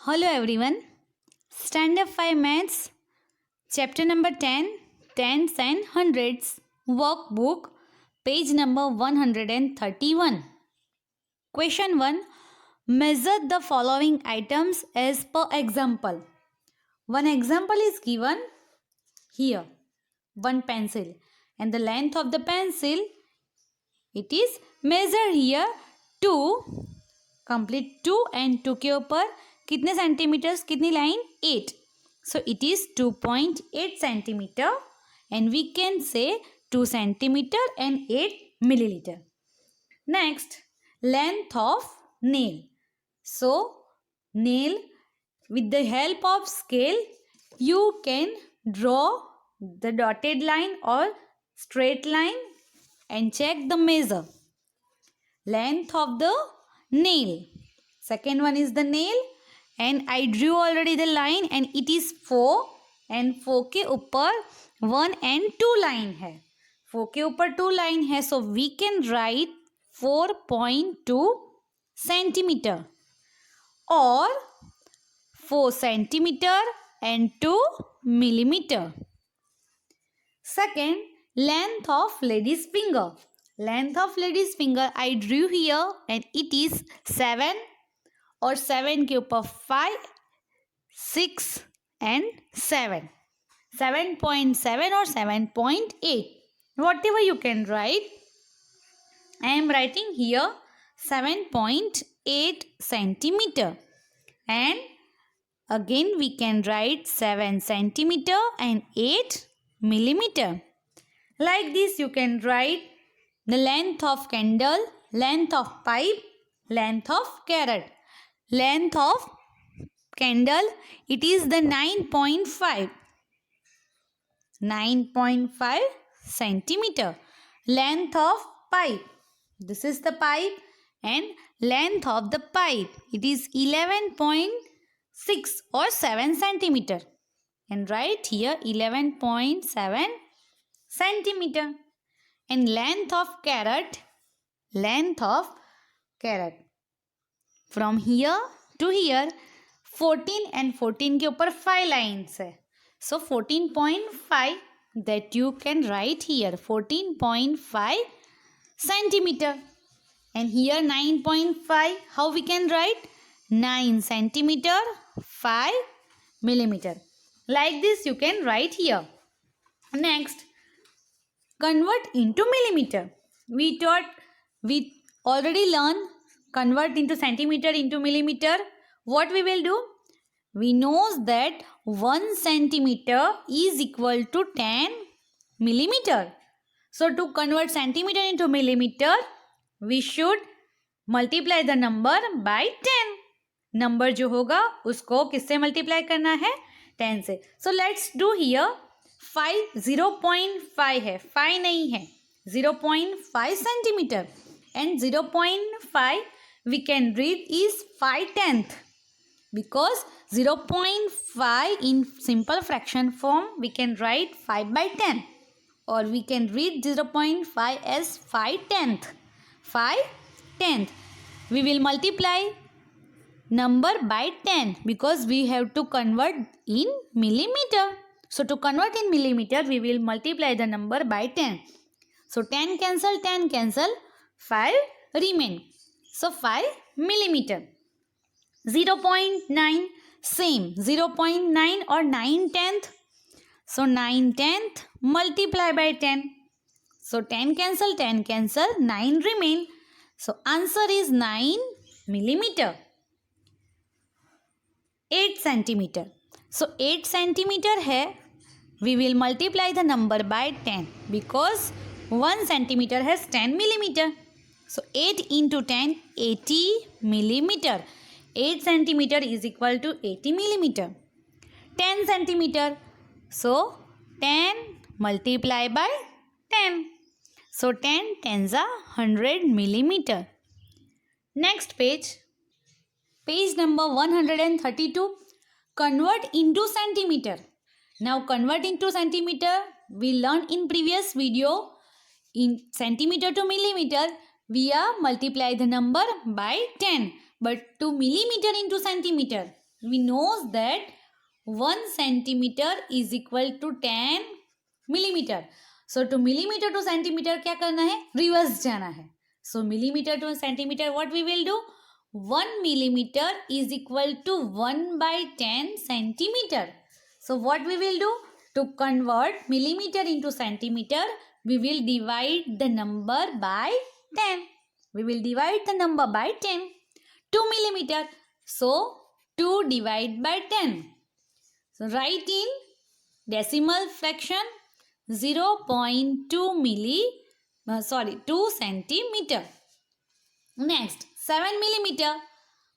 Hello everyone. Stand up 5 Maths, chapter number 10, Tens and Hundreds, workbook, page number 131. Question 1. Measure the following items as per example. One example is given here. One pencil. And the length of the pencil, it is measure here 2. Complete 2 and 2 के ऊपर कितने centimetres कितनी line 8. So it is 2.8 centimeter and we can say 2 centimeter and 8 milliliter. Next, length of nail. So nail, with the help of scale you can draw the dotted line or straight line and check the measure. Length of the nail. Second one is the nail and I drew already the line and it is 4 and 4 के ऊपर 1 and 2 line है. 4 के ऊपर 2 line है, so we can write 4.2 centimeter or 4 centimeter and 2 millimeter. Second, length of lady's finger. Length of lady's finger I drew here and it is 7 और 7 के ऊपर 5, 6 and 7. 7.7 or 7.8. Whatever you can write. I am writing here 7.8 centimeter. And again we can write 7 centimeter and 8 millimeter. Like this you can write the length of candle, length of pipe, length of carrot. Length of candle, it is the 9.5. 9.5 centimeter. Length of pipe, this is the pipe, and length of the pipe, it is 11.6 or 7 centimeter. And write here 11.7 centimeter. And length of carrot, from here to here 14 and 14 के ऊपर 5 lines है. So 14.5 that you can write here 14.5 centimeter. And here 9.5, how we can write 9 centimeter 5 millimeter. Like this you can write here. Next, convert into millimeter. We already learned convert into centimeter into millimeter. What we will do? We know that 1 centimeter is equal to 10 millimeter. So to convert centimeter into millimeter, we should multiply the number by 10. Number जो होगा उसको किससे multiply करना है? 10 से. So let's do here 5 0.5 है, 5 नहीं है, 0.5 centimeter and 0.5 we can read is 5/10 because 0.5 in simple fraction form we can write 5/10 or we can read 0.5 as 5/10. 5/10. We will multiply number by 10 because we have to convert in millimeter. So to convert in millimeter we will multiply the number by 10. So 10 cancel, 5 remain. So 5 millimeter. 0.9 same, 0.9 or 9/10. So 9/10 multiply by 10. So 10 cancel, 9 remain. So answer is 9 millimeter. 8 centimeter. So 8 centimeter है, we will multiply the number by 10 because 1 centimeter has 10 millimeter. So 8 into 10, 80 millimeter. 8 centimeter is equal to 80 millimeter. 10 centimeter. So 10 multiply by 10. So 10 tens are 100 millimeter. Next page. Page number 132. Convert into centimeter. Now convert into centimeter. We learned in previous video. In centimeter to millimeter, we are multiply the number by 10. But to millimeter into centimeter, We know that 1 centimeter is equal to 10 millimeter. So to millimeter to centimeter क्या करना है? Reverse जाना है. So millimeter to centimeter, what we will do? 1 millimeter is equal to 1 by 10 centimeter. So what we will do? To convert millimeter into centimeter, we will divide the number by 10. We will divide the number by 10. 2 millimeter. So 2 divided by 10. So write in decimal fraction 0.2 2 centimeter. Next, 7 millimeter.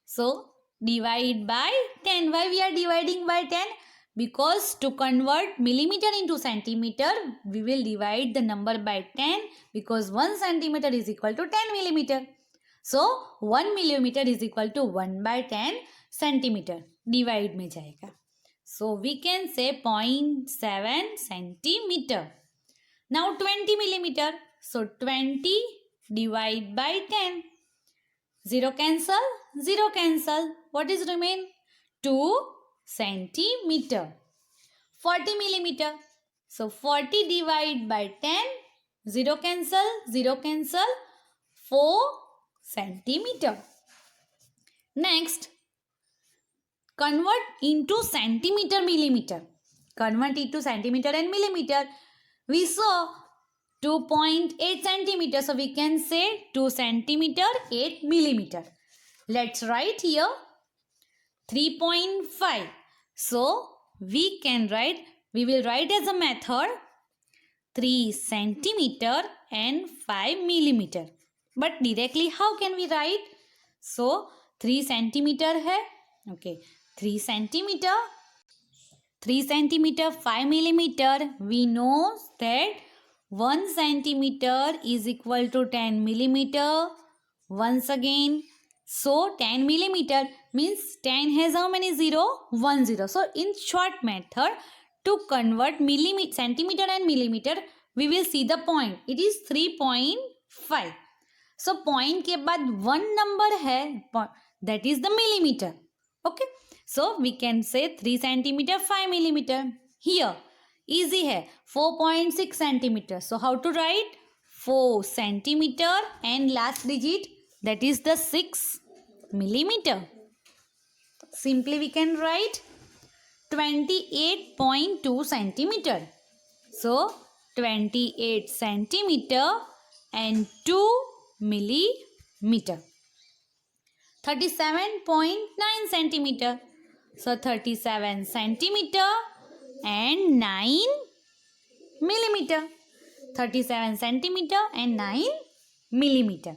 So divide by 10. Why we are dividing by 10? Because to convert millimeter into centimeter, we will divide the number by 10 because 1 centimeter is equal to 10 millimeter. So 1 millimeter is equal to 1 by 10 centimeter. Divide में जाएगा. So we can say 0.7 centimeter. Now 20 millimeter. So 20 divide by 10. 0 cancel. 0 cancel. What is remain? 2 centimeter. 40 millimeter. So 40 divide by 10. 0 cancel. 0 cancel. 4 centimeter. Next, convert into centimeter millimeter. Convert into centimeter and millimeter. We saw 2.8 centimeter. So we can say 2 centimeter 8 millimeter. Let's write here 3.5. So we will write as a method 3 centimeter and 5 millimeter. But directly how can we write? So 3 centimeter है. Okay. 3 centimeter 5 millimeter. We know that 1 centimeter is equal to 10 millimeter. Once again. So 10 millimeter means 10 has how many 0? 1 0. So in short method, to convert centimeter and millimeter, we will see the point. It is 3.5. So point के बाद 1 number है, that is the millimeter. Okay. So we can say 3 centimeter 5 millimeter. Here easy है 4.6 centimeter. So how to write? 4 centimeter and last digit, that is the 6 millimeter. Simply we can write 28.2 centimeter. So 28 centimeter and 2 millimeter. 37.9 centimeter. So 37 centimeter and 9 millimeter. 37 centimeter and 9 millimeter.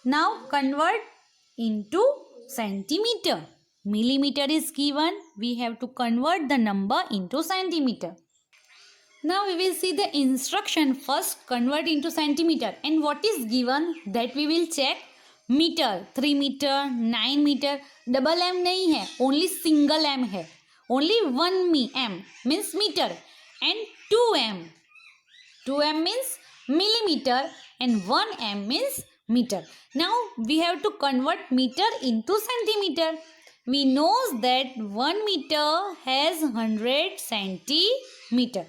Now convert into centimeter. Millimeter is given. We have to convert the number into centimeter. Now we will see the instruction. First convert into centimeter. And what is given, that we will check. Meter, 3 meter, 9 meter. Double M नहीं है. Only single M है. Only 1 M means meter. And 2 M. 2 M means millimeter. And 1 M means meter. Now we have to convert meter into centimeter. We know that 1 meter has 100 centimeter.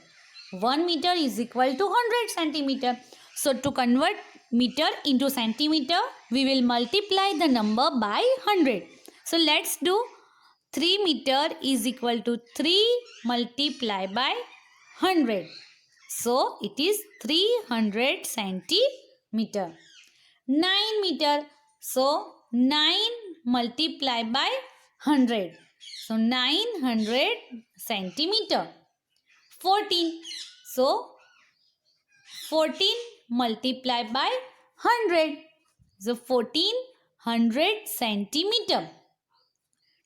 1 meter is equal to 100 centimeter. So to convert meter into centimeter, we will multiply the number by 100. So let's do 3 meter is equal to 3 multiplied by 100. So it is 300 centimeter. 9 meter. So 9 multiplied by 100. So 900 centimeter. 14. So 14 multiplied by 100. So 1400 centimeter.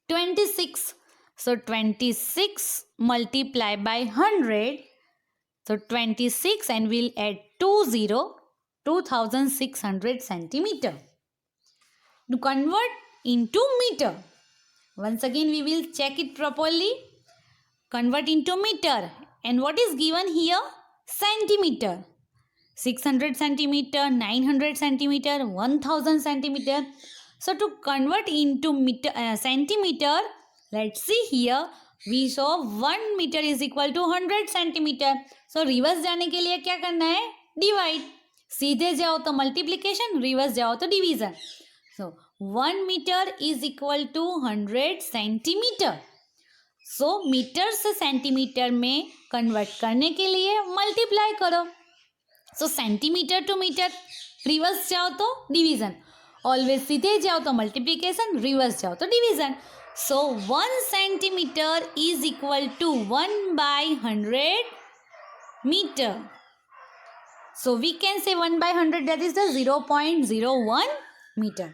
26. So 26 multiplied by 100. So 26 and we'll add 2600 centimeter. To convert into meter. Once again we will check it properly. Convert into meter. And what is given here? Centimeter. 600 centimeter, 900 centimeter, 1000 centimeter. So to convert into meter, centimeter, Let's see here. We saw 1 meter is equal to 100 centimeter. So reverse जाने के लिए क्या करना है? Divide. सीधे जाओ तो multiplication, reverse जाओ तो division. So 1 meter is equal to 100 centimeter. So metre से सेंटीमीटर में कन्वर्ट करने के लिए मल्टीप्लाई करो. So centimetre to metre, reverse जाओ तो डिवीजन, ऑलवेज सीधे जाओ तो मल्टीप्लिकेशन, रिवर्स जाओ तो division. So 1 centimetre is equal to 1/100 metre. So we can say 1/100, that is the 0.01 meter.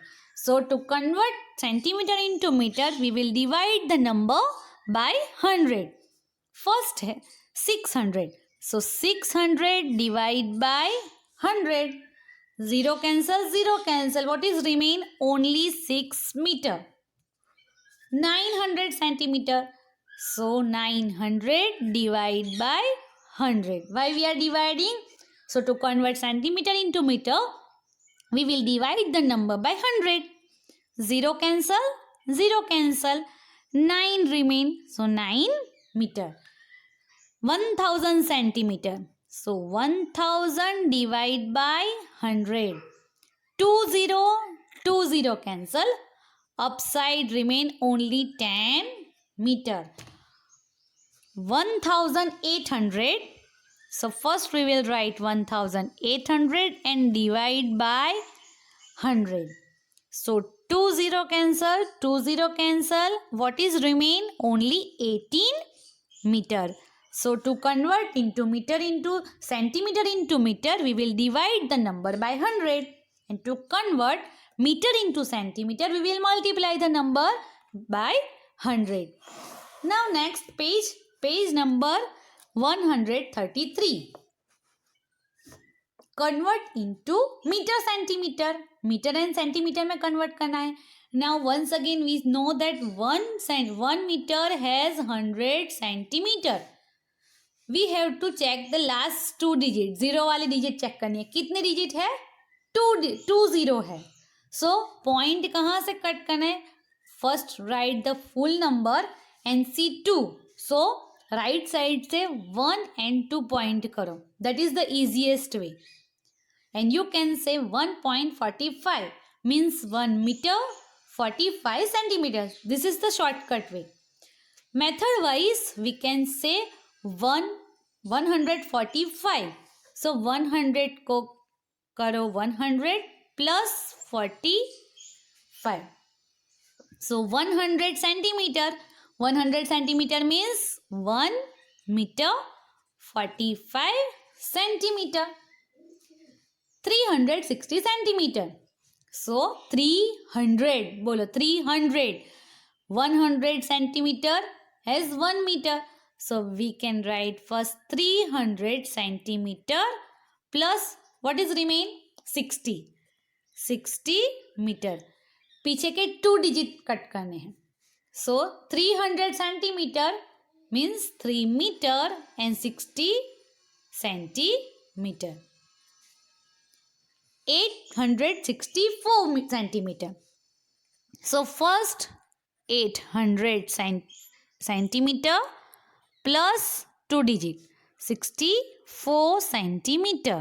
So to convert centimeter into meter, we will divide the number by 100. First है 600. So 600 divide by 100. 0 cancel, 0 cancel. What is remain? Only 6 meter. 900 centimeter. So 900 divide by 100. Why we are dividing? So to convert centimeter into meter, we will divide the number by 100. 0 cancel, 0 cancel. 9 remain. So 9 meter. 1000 centimeter. So 1000 divide by 100. 20 cancel. Upside remain only 10 meter. 1800. So first we will write 1800 and divide by 100. So 20 cancel, 20 cancel. What is remain? Only 18 meter. So to convert into meter into centimeter into meter, we will divide the number by 100. And to convert meter into centimeter, we will multiply the number by 100. Now next page number 133. Convert into meter centimeter. Meter and centimeter में convert करना है. Now once again we know that 1 meter has 100 centimeter. We have to check the last 2 digit. 0 वाली digit check करनी है. कितने digit है? 2 0 है. So point कहाँ से cut करना है? First write the full number and see 2. So right side से 1 and 2 पॉइंट करो. That is the easiest way. And you can say 1.45 means 1 metre 45 centimetre. This is the shortcut way. Method wise we can say 145. So 100 को करो 100 plus 45. So 100 centimetre. 100 centimeter means 1 meter 45 centimeter. 360 centimeter. So 300 बोलो 300. 100 centimeter has 1 meter. So we can write first 300 centimeter plus what is remain? 60 meter. पीछे के 2 digit cut करने हैं. So 300 centimeter means 3 meter and 60 centimeter. 864 centimeter. So first 800 centimeter plus 2 digit 64 centimeter.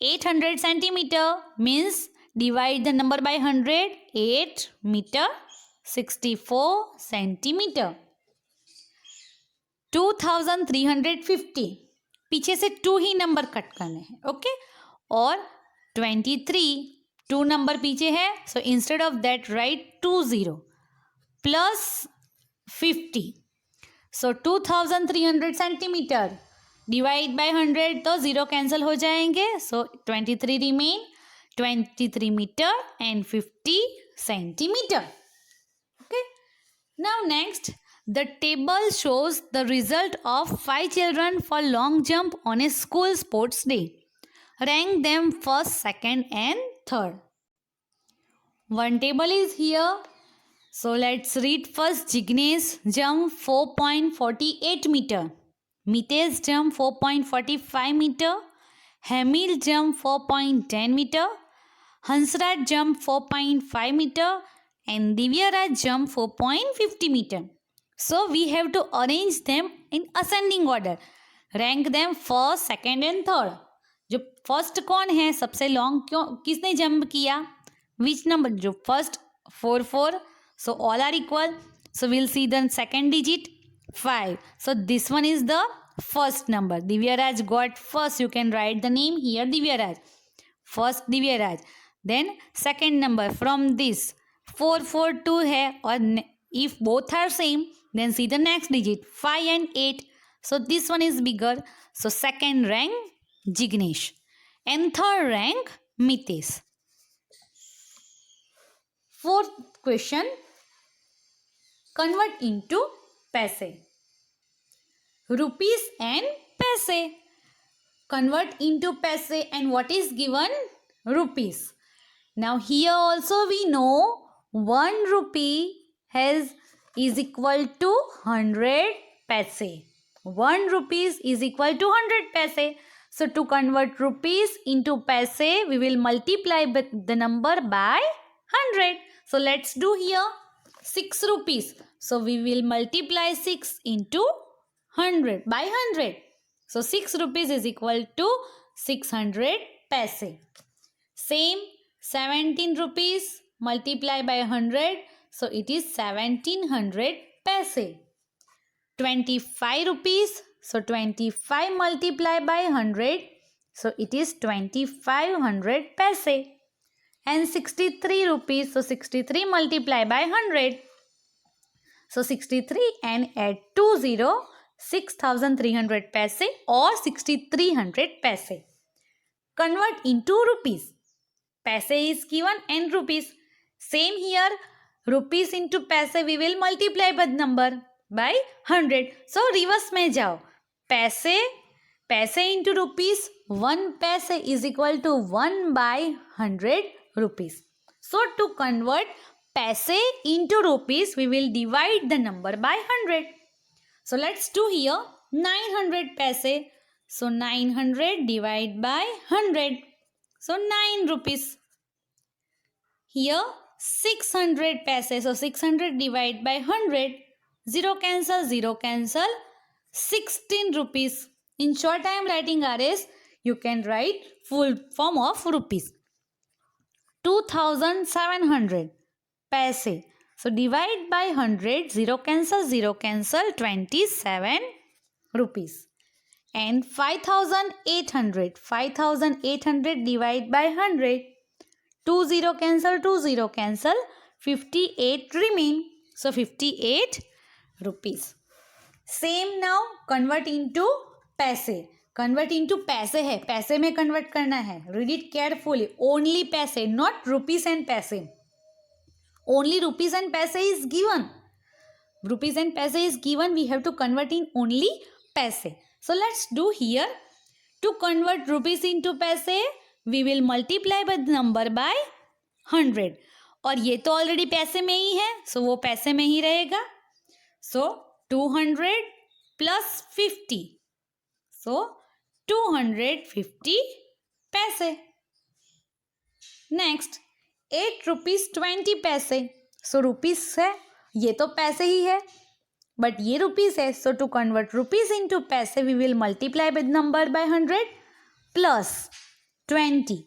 800 centimeter means divide the number by 100. 8 meter 64 centimeter. 2350. पीछे से 2 ही number cut करने हैं. Okay. और 23 2 number पीछे है. So instead of that write 20 plus 50. So 2300 centimetre divide by 100 तो 0 cancel हो जाएंगे. So 23 remain. 23 metre and 50 centimetre. Now next, the table shows the result of 5 children for long jump on a school sports day. Rank them first, second and third. One table is here. So let's read first. Jignesh jump 4.48 meter. Mitesh jump 4.45 meter. Hamil jump 4.10 meter. Hansraj jump 4.5 meter. and Divya Raj jumped 4.50 meter. So we have to arrange them in ascending order. Rank them first, second and third. जो first कौन है, सबसे long क्यों किसने jump किया, which number, जो first 4 so all are equal, so we'll see the second digit 5, so this one is the first number. Divya Raj got first, you can write the name here, Divya Raj, first Divya Raj. Then second number from this 4 है, और if both are same then see the next digit 5 and 8, so this one is bigger, so second rank Jignesh and third rank Mitesh. Fourth question, convert into paise. Rupees and paise. Convert into paise, and what is given? Rupees. Now here also we know 1 rupee is equal to 100 paise. 1 rupees is equal to 100 paise. So to convert rupees into paise, we will multiply the number by 100. So let's do here 6 rupees. So we will multiply 6 into 100 by 100. So 6 rupees is equal to 600 paise. Same 17 rupees multiply by 100. So it is 1700 paise. 25 rupees. So 25 multiply by 100. So it is 2500 paise. And 63 rupees. So 63 multiply by 100. So 63 and add 20, 6300 paise or 6300 paise. Convert into rupees. Paise is given and rupees. Same here. Rupees into paise we will multiply by number by 100. So reverse में जाओ. Paise into rupees, 1 paise is equal to 1 by 100 rupees. So to convert paise into rupees, we will divide the number by 100. So let's do here 900 paise. So 900 divided by 100. So 9 rupees. Here 600 paise. So 600 divided by 100. 0 cancel. 16 rupees. In short, I am writing RS. You can write full form of rupees. 2700 paise. So divide by 100. 0 cancel. 27 rupees. And 5800. 5800 divide by 100. 20 cancel. 58 remain. So 58 rupees. Same now convert into paise. Convert into paise है, पैसे में convert करना है. Read it carefully. Only paise, not rupees and paise. Only rupees and paise is given. Rupees and paise is given. We have to convert in only paise. So let's do here. To convert rupees into paise, we will multiply by the number by 100. और ये तो already पैसे में ही है, सो वो पैसे में ही रहेगा. सो 200 प्लस 50, सो 250 पैसे. नेक्स्ट 8 रुपीज 20 पैसे. सो रुपीज है, ये तो पैसे ही है बट ये रुपीज है. So to convert rupees into paise we will multiply with number by 100 plus 20.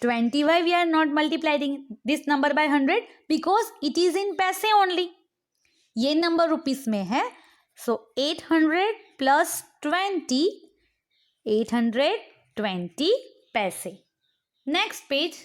20 why we are not multiplying this number by 100? Because it is in paise only. ये number rupees में है. So 800 plus 20, 820 paise. Next page.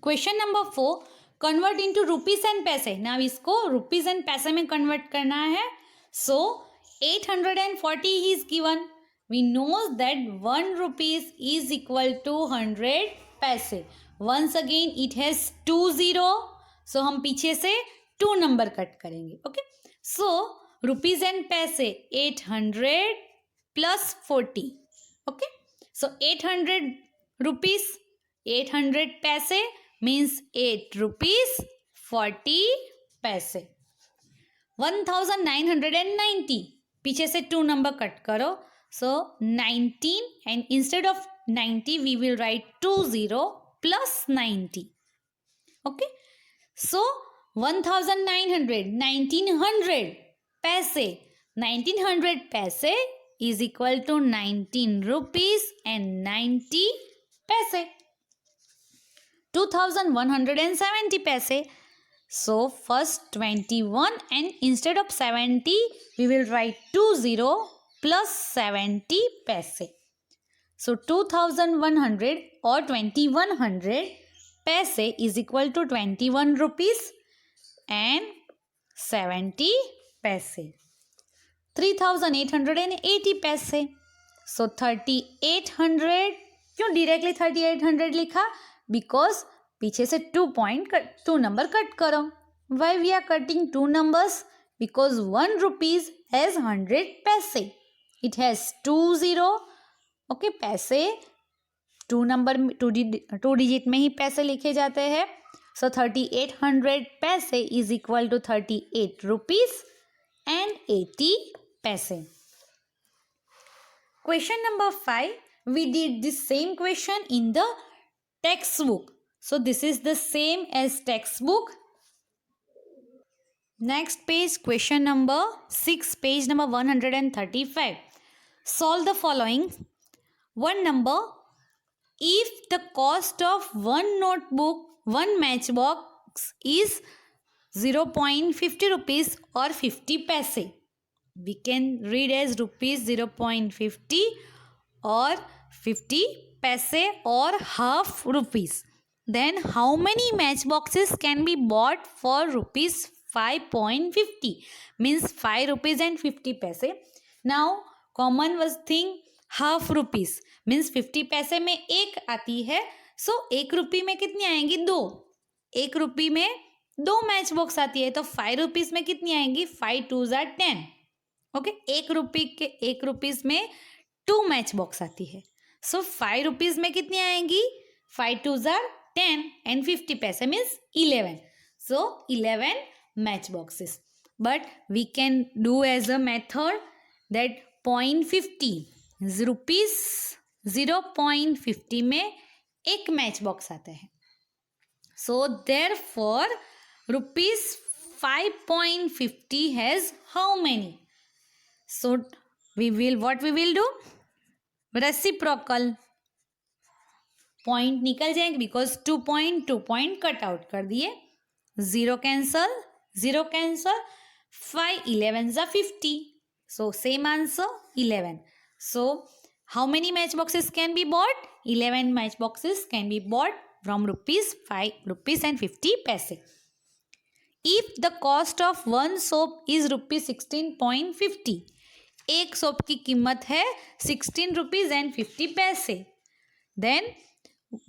Question number 4. Convert into rupees and paise. Now इसको rupees and paise में convert करना है. So 840 is given. We know that 1 rupees is equal to 100 paise. Once again it has 2 0. So हम पीछे से 2 number cut करेंगे. Okay. So rupees and पैसे 800 plus 40. Okay. सो 800 rupees 800 पैसे मीन्स 8 रुपीज 40 पैसे. 1990 पीछे से 2 नंबर कट करो. So 19 and instead of 90 we will write 20 plus 90. Okay. So 1900 पैसे. 1900 पैसे is equal to 19 rupees and 90 पैसे. 2170 पैसे. So first 21 and instead of 70 we will write 20 plus 70 पैसे. So 2100 or 2100 पैसे is equal to 21 rupees and 70 पैसे. 3880 पैसे. So 3800 क्यों directly 3800 लिखा? बिकॉज पीछे से 2 नंबर कट करो. Why we are cutting 2 numbers? Because 1 rupees has 100 paise. It has 20. Okay, पैसे 2 नंबर 2 डिजिट में ही पैसे लिखे जाते हैं. So 3800 paise is equal to 38 rupees and 80 पैसे. Question number 5. We did the same question in the textbook. So this is the same as textbook. Next page, question number 6, page number 135. Solve the following. One number. If the cost of one notebook, one matchbox is 0.50 rupees or 50 paise. We can read as rupees 0.50 or 50 paise or half rupees. Then how many matchboxes can be bought for rupees 5.50? Means 5 rupees and 50 paise. Now common was thing half rupees means 50 पैसे में एक आती है. सो 1 रुपये में कितनी आएंगी? 2. 1 रुपये में 2 मैच बॉक्स आती है. तो 5 रुपीस में कितनी आएंगी? 5 2s are 10. ओके, 1 रुपीस में 2 मैच बॉक्स आती है. सो 5 रुपीस में कितनी आएंगी? 5 2s are 10 and 50 paise means 11. So 11 match boxes. But we can do as a method that 0.50 rupees 0.50 में एक मैच बॉक्स आता है. So therefore rupees 5.50 has how many? So we will do reciprocal. Point निकल जाएंगे because 2 point cut out कर दिए. 0 cancel 0 cancel. 5 11s are 50. So same answer 11. So how many matchboxes can be bought? 11 matchboxes can be bought from rupees 5 rupees and 50 paise. If the cost of one soap is rupees 16.50, एक soap की कीमत है 16 rupees and 50 पैसे. Then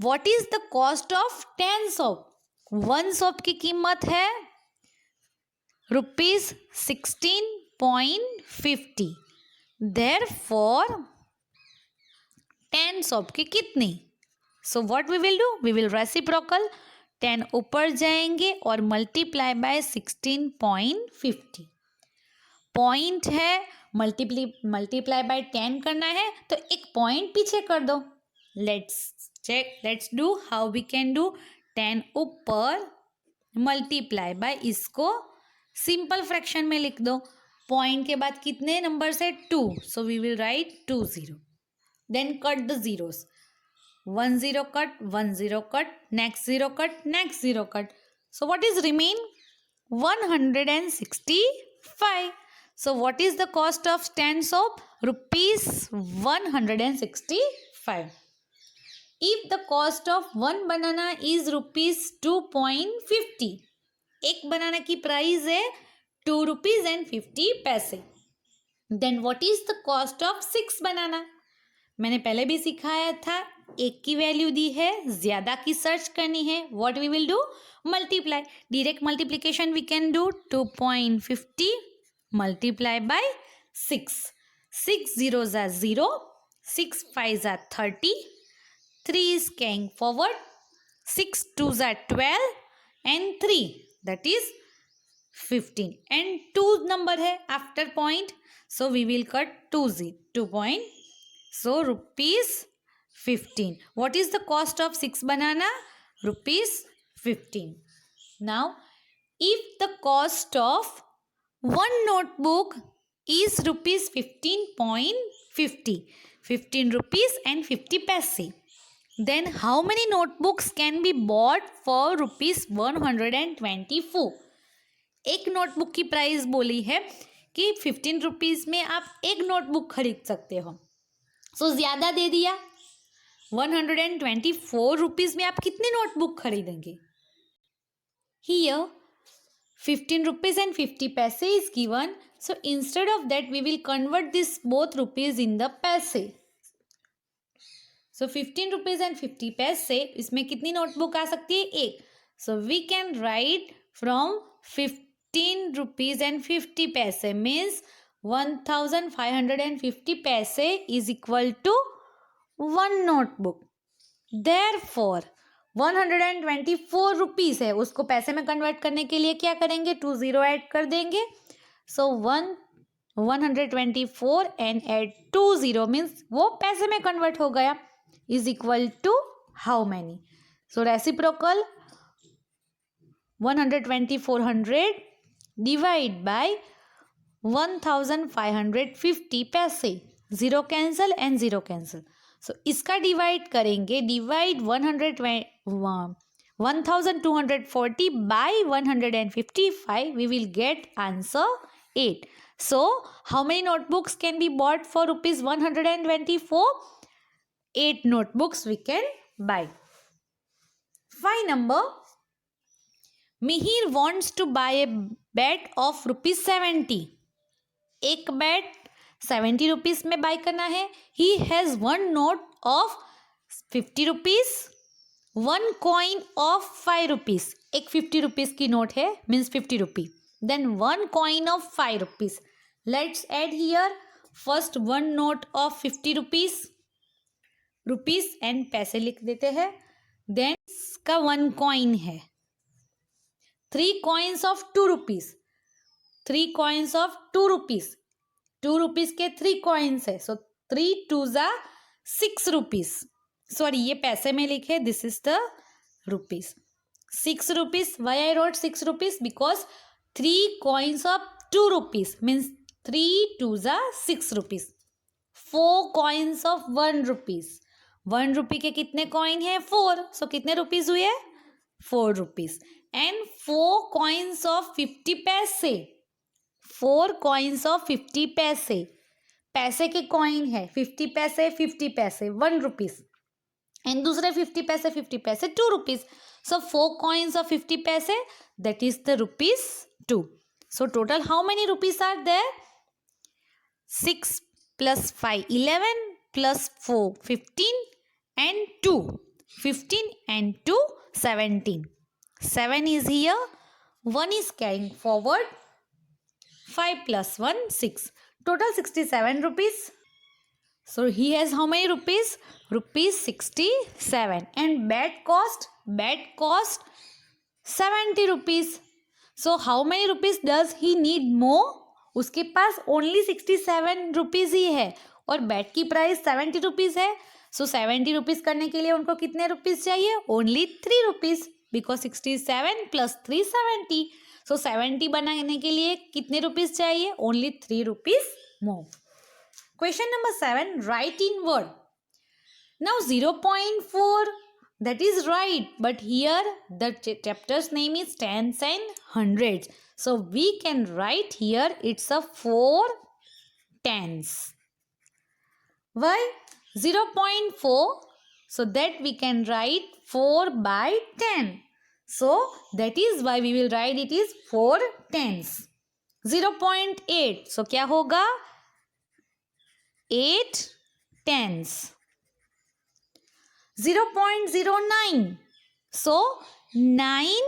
what is the cost of 10 soap? One soap की कीमत है rupees 16.50. Therefore 10 soap की कितनी? So what we will do? We will reciprocal. 10 ऊपर जाएंगे और मल्टीप्लाई बाय 16.50. पॉइंट है, मल्टीप्लाई बाय 10 करना है तो एक पॉइंट पीछे कर दो. Let's do how we can do. 10 ऊपर मल्टीप्लाई बाय, इसको सिंपल फ्रैक्शन में लिख दो. पॉइंट के बाद कितने नंबर से? 2. So we will write 2 0. Then cut the zeros. 1 0 cut, 1 0 cut, next 0 cut, next 0 cut. So what is remain? 165. So what is the cost of 10 soap? Rupees 165. If the cost of one banana is rupees 2.50, एक बनाना की price है 2 rupees and 50 paise. Then what is the cost of 6 banana? मैंने पहले भी सिखाया था, एक की वैल्यू दी है, ज्यादा की सर्च करनी है. What we will do? Multiply. Direct multiplication we can do. 2.50 multiply by 6. 6 zeros are 0, 6 5s are 30, 3 is carrying forward, 6 2s are 12 and 3 that is 15 and 2 number है after point, so we will cut 2 point. So rupees 15. What is the cost of 6 banana? Rupees 15. Now If the cost of one notebook is rupees 15.50, 15 rupees and 50 paise, then how many notebooks can be bought for rupees 124? एक notebook की price बोली है कि 15 rupees में आप एक notebook खरीद सकते हो. सो ज़्यादा दे दिया. 124 रुपीज़ में आप कितने नोटबुक खरीदेंगे? Here 15 rupees and 50 paise is given. So instead of that we will convert this both rupees in the paise. So 15 rupees and 50 paise, इसमें कितनी नोटबुक आ सकती है? एक. So we can write from 15 rupees and 50 paise means 1550 paise is equal to one notebook. Therefore 124 rupees है, उसको पैसे में convert करने के लिए क्या करेंगे? 20 ऐड कर देंगे. सो 124 एंड एड 20 मीन्स वो पैसे में कन्वर्ट हो गया. Is equal to how many? So reciprocal 12400 divide by 1550 पैसे. Zero cancel and zero cancel. So इसका डिवाइड करेंगे. Divide 1240 by 155 we will get answer 8. So how many notebooks can be bought for rupees 124? 8 notebooks we can buy. 5 number. Mihir wants to buy a bat of rupees 70. एक bat 70 rupees में buy करना है. He has one note of 50 rupees, one coin of 5 rupees. एक 50 rupees की note है means 50 rupee. Then one coin of 5 rupees. Let's add here. First one note of 50 rupees and paise लिख देते हैं. Then इसका वन कॉइन है. 3 coins of 2 rupees. 3 coins of 2 rupees. 2 rupees के 3 coins है. सो 3 2s are 6 rupees. सॉरी ये पैसे में लिखे. This is the rupees. 6 rupees. Why I wrote 6 rupees? Because 3 coins of 2 rupees मीन्स 3 2s are 6 rupees. 4 coins of 1 rupees. 1 रुपी के कितने coin है? 4. सो कितने रुपीज हुए? 4 रुपीज. एंड 4 coins of 50 पैसे. 4 coins of 50 पैसे. पैसे के कॉइन है 50 पैसे 50 पैसे 1 रुपीज एंड दूसरे 50 पैसे 50 पैसे 2 rupees. So 4 coins of 50 paise that is the rupees 2. So total how many rupees are there? 6 plus 5 11 plus 4 15 and 2 15 and 2 17. 7 is here. 1 is carrying forward. 5 plus 1 6. Total 67 rupees. So he has how many rupees? Rupees 67. And bat cost? Bat cost 70 rupees. So how many rupees does he need more? उसके पास only 67 rupees ही है और bat की price 70 rupees है. सो 70 rupees करने के लिए उनको कितने रुपीज़ चाहिए? Only 3 rupees because 67 plus 3 70. सो 70 बनाने के लिए कितने रुपीज़ चाहिए? Only 3 rupees more. Question number 7. Right in word. Now 0.4 that is right, but here the chapter's name is tens and hundreds. So we can write here it's a 4 tens. Why? 0.4. So that we can write 4 by 10. So that is why we will write it is 4 tens. 0.8. So क्या होगा? 8 tens. 0.09. So 9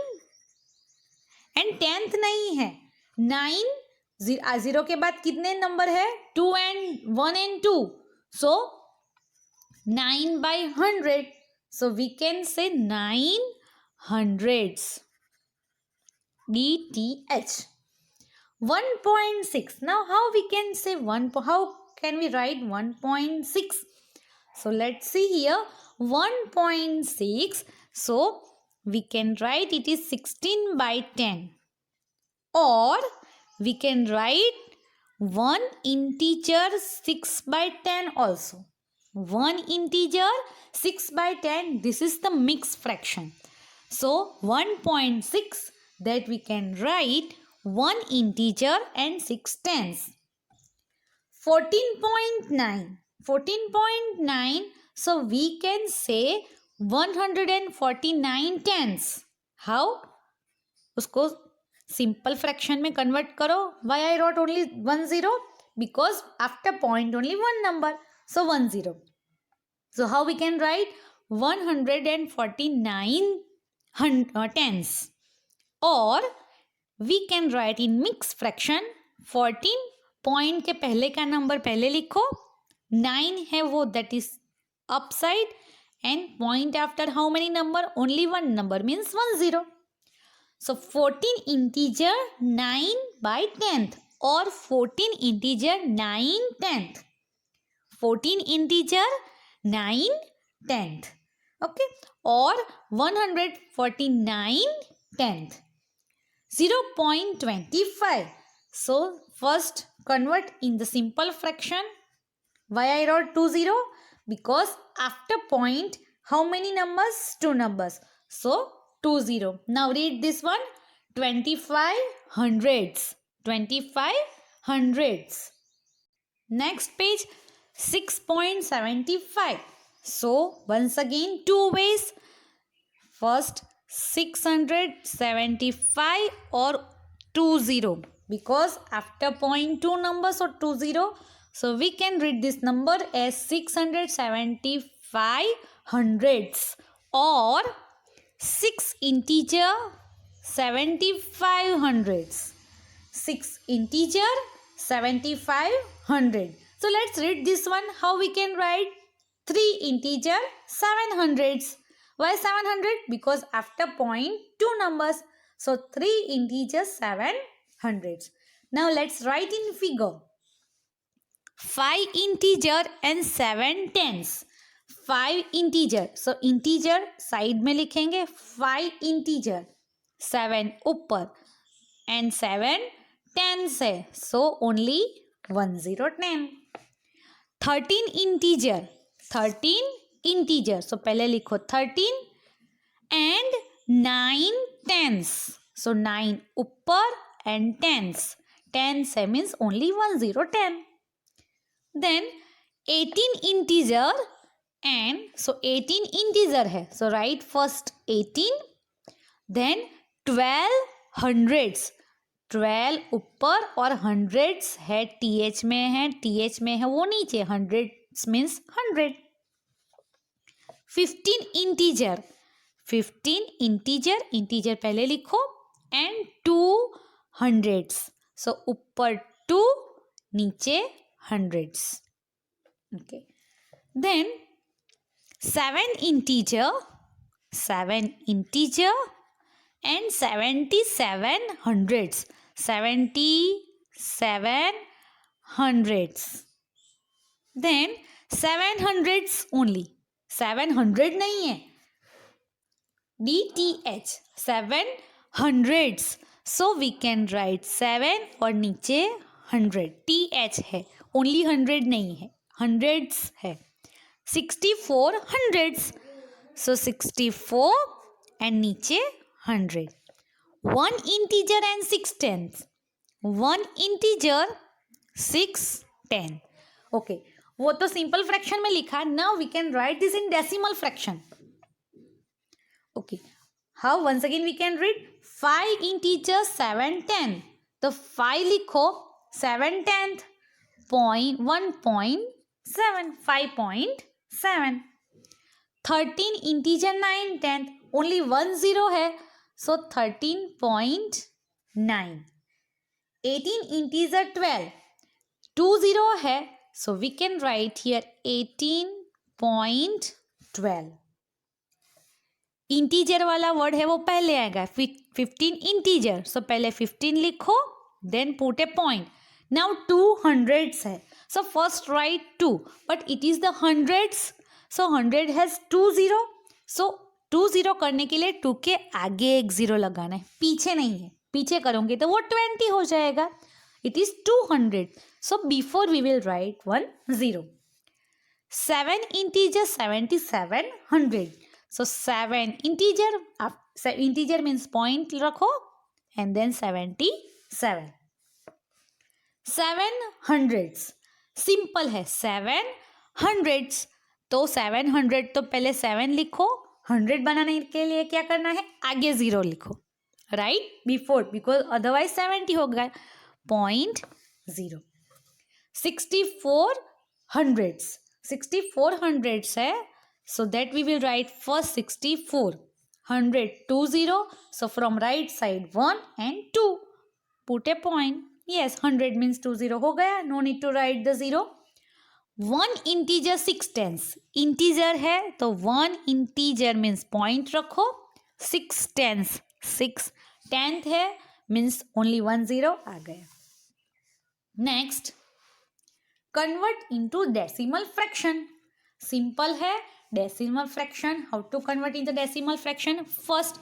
and 10th नहीं है. 9 0 के बाद कितने number है? 2 and 1 and 2. So 9 by 100. So we can say 9 hundreds. DTH. 1.6. Now how we can say how can we write 1.6? So let's see here. 1.6. So we can write it is 16 by 10. or we can write one integer 6 by 10 also. One integer 6 by 10, this is the mixed fraction. So 1.6, that we can write one integer and 6 tens. 14.9. 14.9, so we can say 149 tens. How? उसको simple fraction में convert करो. Why I wrote only 1 0? Because after point only one number. So 1 0. So how we can write 149 tens? Or we can write in mixed fraction 14. Point के पहले का number पहले लिखो, 9 है वो, that is upside, and point after how many number, only one number means 1 0. So 14 integer 9 by 10th और 14 integer 9 10th. 14 integer 9 10th. Okay, और 149 10th. 0.25. So first convert in the simple fraction. Why I wrote 2 0? Because after point how many numbers? 2 numbers. So 2 0. Now read this one. 25 hundreds. 25 hundreds. Next page 6.75. So once again 2 ways. First 675 or 2 0. Because after point 2 numbers or 2 0, so we can read this number as 675 hundreds or 6 integer 75 hundreds. 6 integer 75 hundred. So let's read this one. How we can write 3 integer 7 hundreds. Why 700? Because after point 2 numbers. So 3 integer 7 hundreds. Now let's write in figure. 5 integer and 7 tens. 5 integer. So integer side में लिखेंगे. 5 integer. 7 ऊपर. And 7 tens है. So only 1 0 10. 13 integer. 13 integer. So पहले लिखो 13 and 9 tens. So 9 ऊपर and tens. Tens means only 1 0 10. Then 18 integer and so 18 integer है. So write first 18. Then 12 hundreds. 12 ऊपर और hundreds है th में है, th में है वो नीचे. Hundreds means 100. 15 integer. 15 integer. Integer पहले लिखो and 2 hundreds. So ऊपर 2 नीचे hundreds. Okay. Then 7 integer. 7 integer and 77 hundreds. 77 hundreds. Then 7 hundreds only. 700 नहीं है. DTH 7 hundreds. So we can write 7 और नीचे 100. TH है. Only 100 नहीं है. Hundreds है. 64 hundreds. So 64 and नीचे 100. 1 integer and 6 tens. 1 integer 6 10. Okay. वो तो simple fraction में लिखा. Now we can write this in decimal fraction. Okay. How? Once again we can read 5 integer 7 10. तो 5 लिखो 7 tenth. 1.7. 5.7. 13 integer 9 tenth. Only 1 0 है. So 13.9. 18 integer 12. 2 0 है. So we can write here 18.12. Integer वाला word है वो पहले आएगा. 15 इंटीजर. सो पहले 15 लिखो, then put a point. Now 2 hundreds है. So first right 2, but it is the hundreds. So 100 has 2 0. सो 2 0 करने के लिए 2 के आगे एक 0 लगाना है, पीछे नहीं है. पीछे करोगे तो वो 20 हो जाएगा. It is 200. So before we will write 1 0. 7 integer 77 100. So 7 integer, integer means point रखो and then 77. 7 hundreds. सिंपल है. 7 hundreds. तो 700 तो पहले 7 लिखो. 100 बनाने के लिए क्या करना है? आगे 0 लिखो. राइट? बिफोर, बिकॉज अदरवाइज 70 हो गया. 0.0. 64 hundreds. 64 hundreds है. So that we will write first 64. 100 20. So from right side 1 and 2. Put a point. Yes, 100 means 20 हो गया. No need to write the 0. 1 integer 6 tens. Integer है तो 1 integer means point रखो. 6 tens. 6 tenth है means only 1 0 आ गया. Next, convert into decimal fraction. Simple है. Decimal fraction. How to convert into decimal fraction? First,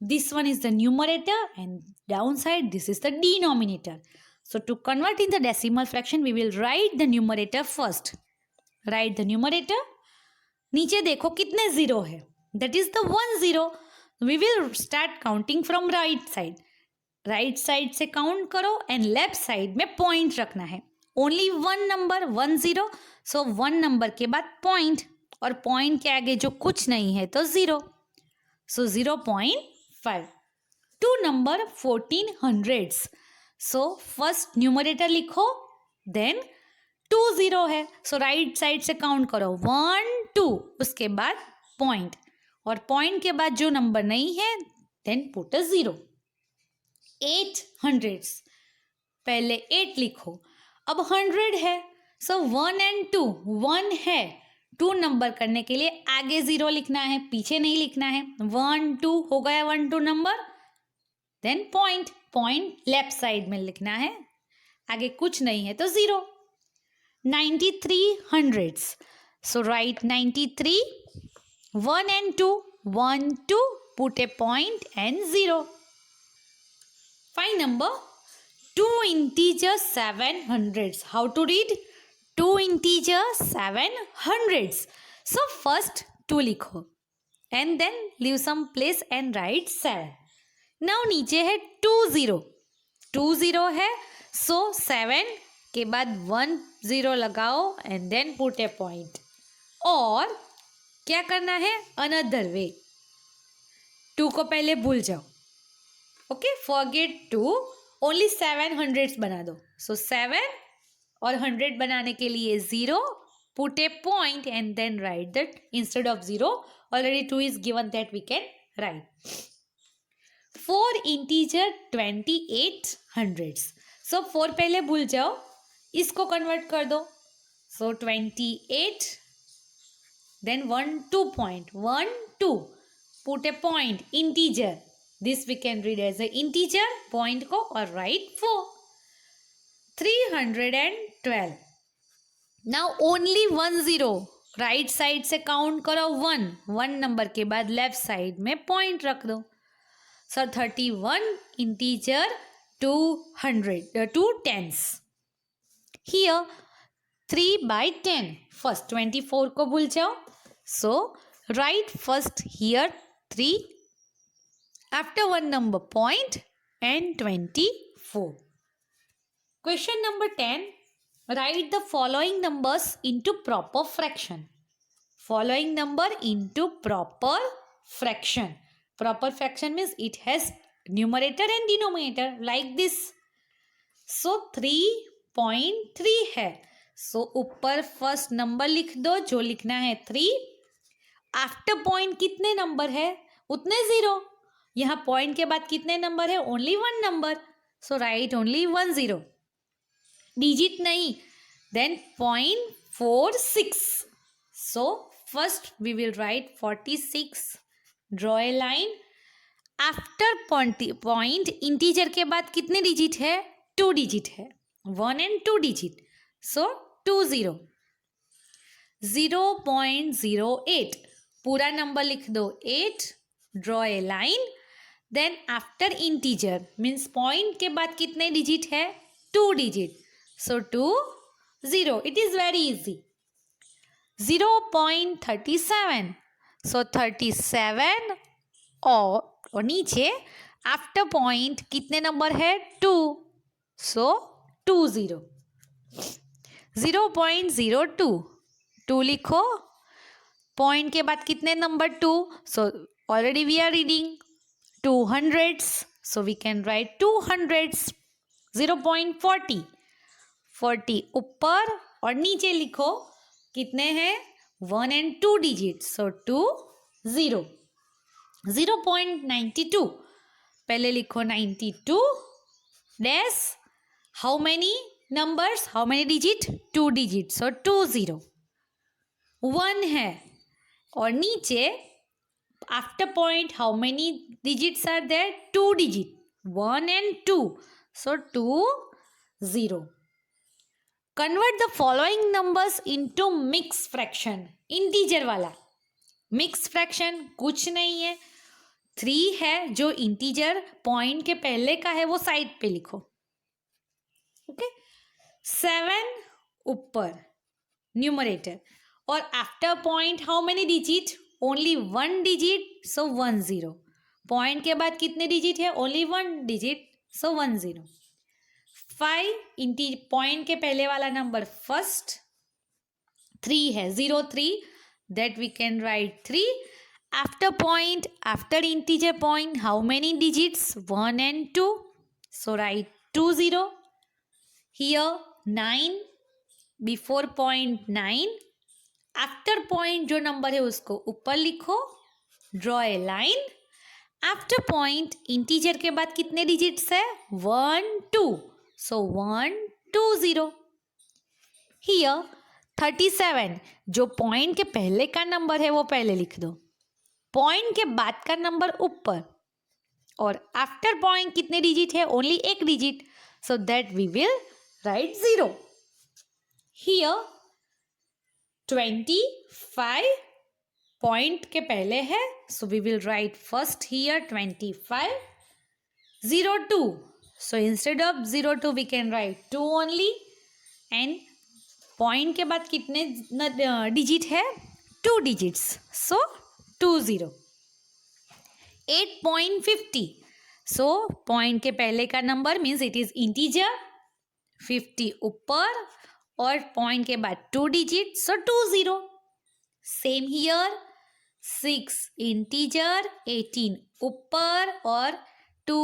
this one is the numerator and downside this is the denominator. So to convert in the decimal fraction, we will write the numerator first. Write the numerator. नीचे देखो कितने zero है. That is the 1 0. We will start counting from right side. Right side से count करो and left side में point रखना है. Only 1 number 1 0. सो 1 number के बाद पॉइंट और पॉइंट के आगे जो कुछ नहीं है तो 0. सो 0.5. 2 number 14 hundreds. So first numerator लिखो देन 2 0 है. सो राइट साइड से काउंट करो 1 2 उसके बाद पॉइंट और पॉइंट के बाद जो नंबर नहीं है देन पुट अ 0. 8 hundreds. पहले 8 लिखो. अब 100 है. सो 1 and 2. 1 है. 2 नंबर करने के लिए आगे 0 लिखना है, पीछे नहीं लिखना है. 1 2 हो गया 1 2 number. Then point. Point left side में लिखना है. आगे कुछ नहीं है तो 0. 93 hundreds. So right 93. 1 and 2. 1 2 put a point and 0. Find number 2 integer 7 hundreds. How to read? 2 integer 7 hundreds. So first 2 लिखो and then leave some place and write 7. Now नीचे है 2 0. 2 0 है. So 7 के बाद 1 0 लगाओ and then put a point. और क्या करना है? Another way. 2 को पहले भूल जाओ. Okay, forget 2. ओनली 7 hundreds बना दो. सो 7 और 100 बनाने के लिए 0. Put a point and then write that instead of 0. Already 2 is given that we can write. 4 integer 28 hundreds. So 4 पहले भूल जाओ, इसको कन्वर्ट कर दो. So 28 then 1 2 point 1 2 put a point integer. This we can read as a integer. Point को और write 4. 312. Now only 1 0. Right side से count करो 1. 1 नंबर के बाद left side में point रख दो. So 31 integer 2 tens. Here 3/10. First 24 को भूल जाओ. So write first here 3. After 1 number point and 24. Question number 10. Write the following numbers into proper fraction. Following number into proper fraction. Proper fraction means it has numerator and denominator like this. So 3.3 है. So ऊपर first number लिख दो जो लिखना है 3. After point कितने number है? उतने 0. यहाँ पॉइंट के बाद कितने नंबर है? Only 1 number. So write only 1 0. Digit नहीं. Then 0.46. So first we will write 46. Draw a line. After point integer के बाद कितने डिजिट है? 2 डिजिट है. 1 and 2 डिजिट. सो 2 0. 0.08. पूरा नंबर लिख दो 8. Draw a line. Then after integer means point के बाद कितने डिजिट है? 2 digit. So 2 0. It is very easy. 0.37. So 37 और नीचे आफ्टर पॉइंट कितने नंबर है? 2. सो 20. 0.02. 2 लिखो. पॉइंट के बाद कितने number? 2. So already we are reading 2 hundreds. So we can write 2 hundreds. 0.40. 40 ऊपर और नीचे लिखो कितने हैं? 1 and 2 digits. So 2 0. 0.92. पहले लिखो 92 dash. How many numbers? How many digit? 2 digits. So 2 0. 1 है और नीचे after point how many digits are there? 2 digit. 1 and 2. So 2 0. Convert the following numbers into mixed fraction. Integer वाला mixed fraction कुछ नहीं है. 3 है जो इंटीजर पॉइंट के पहले का है वो साइड पे लिखो. ओके. 7 ऊपर न्यूमरेटर और after point how many digit? Only 1 digit. So 1 0. Point के बाद कितने डिजिट है? Only 1 digit. सो 1 0. 5 पॉइंट के पहले वाला नंबर फर्स्ट. 3 है 0 3. That we can write 3. After point after integer point how many digits? 1 and 2. So write 2 0. Here 9 before point 9. After point जो number है उसको ऊपर लिखो. Draw a line. After point integer के बाद कितने डिजिट्स है? 1 2. सो 1 2 0. हियर 37 जो पॉइंट के पहले का नंबर है वो पहले लिख दो. पॉइंट के बाद का नंबर ऊपर और आफ्टर पॉइंट कितने डिजिट है? ओनली एक digit. So that we will write 0. Here 25 point के पहले है. So we will write first here 25. 0 2. So instead of 0 2 we can write 2 only. And point के बाद कितने डिजिट है? 2 digits. So 2 0. 8.50. So पॉइंट के पहले का number means it is integer. 50 ऊपर और पॉइंट के बाद 2 digit. So 2 0. Same here 6 integer. 18 ऊपर और 2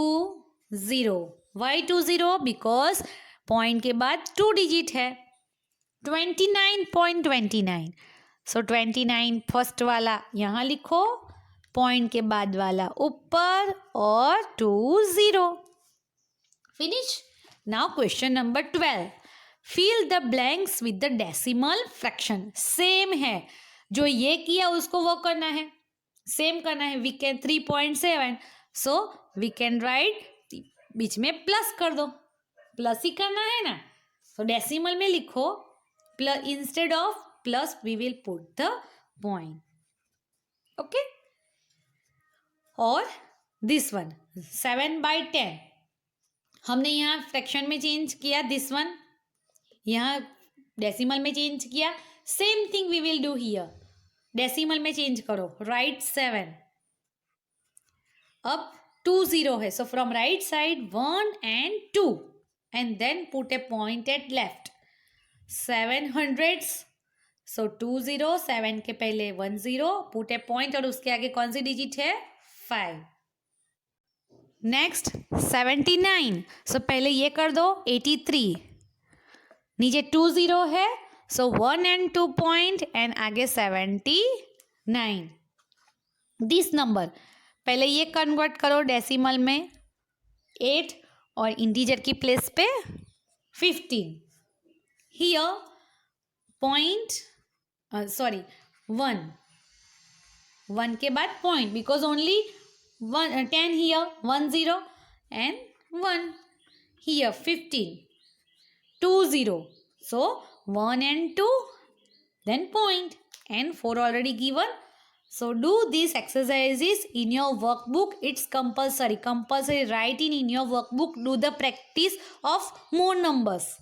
0. Why 2 0? Because पॉइंट के बाद 2 डिजिट है. 29.29. सो 29 फर्स्ट वाला यहाँ लिखो. पॉइंट के बाद वाला ऊपर और 2 0. Finish. Now question number 12. Fill the blanks with the decimal fraction. Same है जो ये किया उसको वो करना है. सेम करना है. We can 3.7. So we can write बीच में प्लस कर दो. प्लस ही करना है ना. तो डेसिमल में लिखो. Plus instead of plus we will put the point. Okay. और दिस वन 7/10 हमने यहाँ फ्रैक्शन में चेंज किया. दिस वन यहाँ डेसिमल में चेंज किया. Same thing we will do here. Decimal में चेंज करो. राइट 7. अब 2 0 है. So from right side 1 and 2 and then put a point at left. 7 hundreds. सो 2 0. 7 के पहले 1 0. पुट ए पॉइंट और उसके आगे कौन सी डिजिट है? 5. नेक्स्ट 79. सो पहले ये कर दो. 83 नीचे 2 0 है. सो 1 and 2 पॉइंट एंड आगे 79. दिस नंबर पहले ये कन्वर्ट करो डेसिमल में. 8 और इंटीजर की प्लेस पे 15. हियर पॉइंट 1 के बाद point because only 10 here. 1 0 and 1. Here 15. 2 0. So 1 and 2 then point and 4 already given. So do these exercises in your workbook. It's compulsory. Compulsory write in your workbook. Do the practice of more numbers.